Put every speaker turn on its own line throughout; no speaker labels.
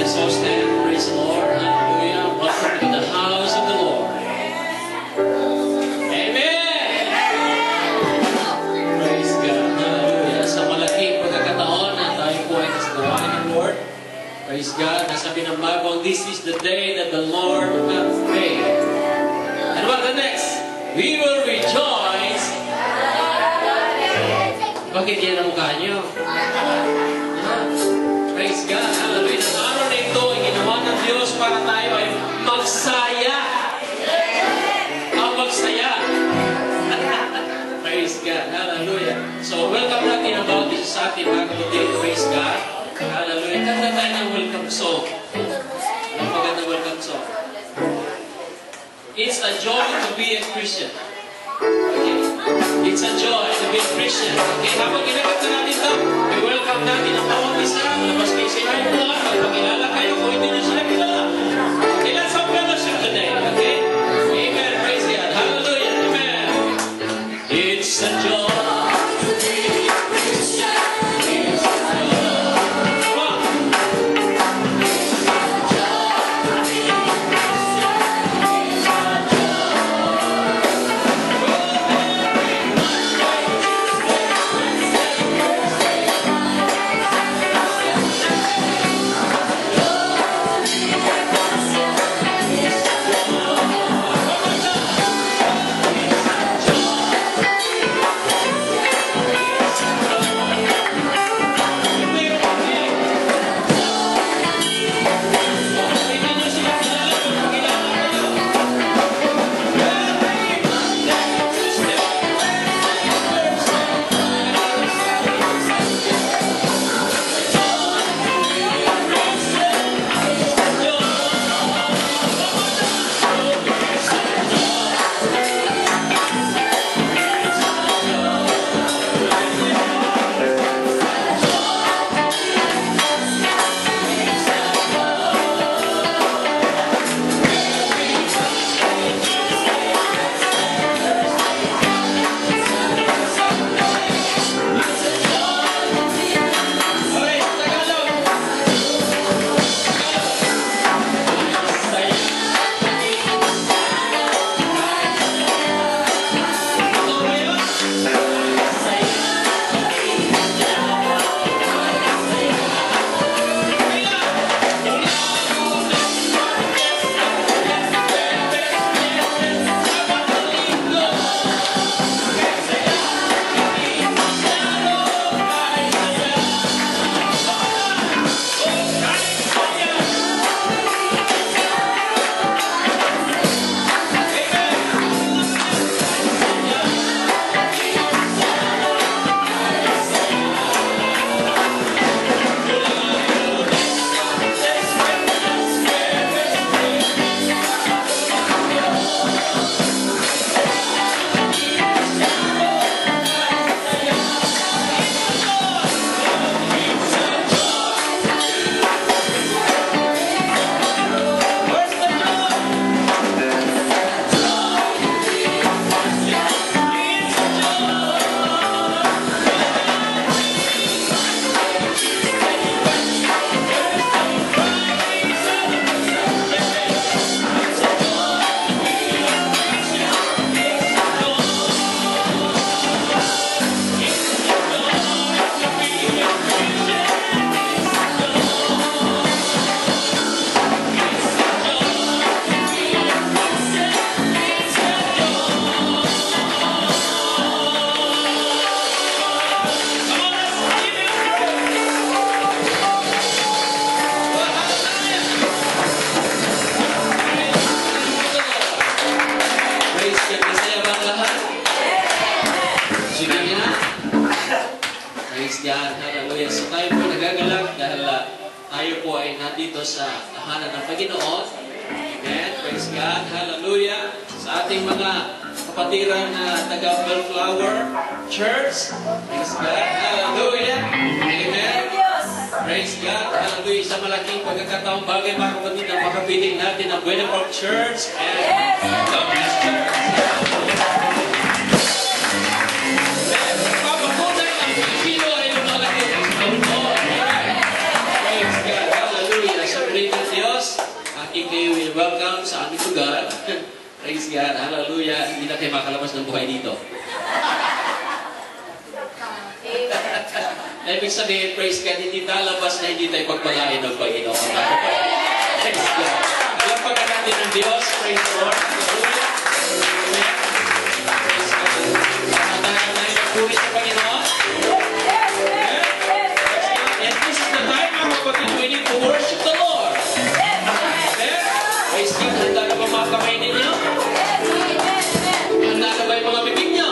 Let's all stand. Praise the Lord. Hallelujah. Welcome to the house of the Lord. Amen. Praise God. Hallelujah. Sa malaking pagkakataon na tayo po ay kasagawain ng Lord. Praise God. Nasabi ng Bible, this is the day that the Lord hath made. And what the next? We will rejoice. Bakit yan ang mukha niyo? Praise God. Hallelujah. Ang araw na ito ay ginawa ng Diyos para tayo ay magsaya. Magsaya. Praise God. Hallelujah. So, welcome natin ang bawat isa sa ating mga kapatid. Praise God. Hallelujah. Kanta tayo ng welcome song. Ang magandang welcome song. It's a joy to be a Christian. Okay. It's a joy to be a Christian. Okay. Habang ginagata natin ito, i-welcome natin ang bawat isa. Labas kayo sa inyo po. Magpakilala kayo kung hindi nyo sila kilala. Okay. Let's have fellowship today. Okay. Amen. Praise God. Hallelujah. Amen. It's a joy.
Church and the best church.
aking kayo welcome sa aming lugar. Praise God. Hallelujah. Hindi na kayo makalabas ng buhay dito. Ibig sabihin, praise God, hindi lalabas na hindi tayo pagpalain ng Panginoon. Praise God. Alam pa natin ng Diyos. Praise the Lord. Hallelujah. Amen. Praise God. Samahan tayo magpuri sa Panginoon. Amen. And this is the time, mga kapatid, we need to worship the Lord. Amen. Praise God. Handa na ba mga kamay ninyo? Handa na ba yung mga bibig nyo?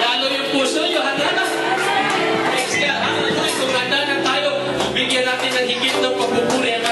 Lalo yung puso nyo, handa na. Praise God. Hallelujah. Kung handa na tayo, bigyan natin ng higit ng pagpupuri ang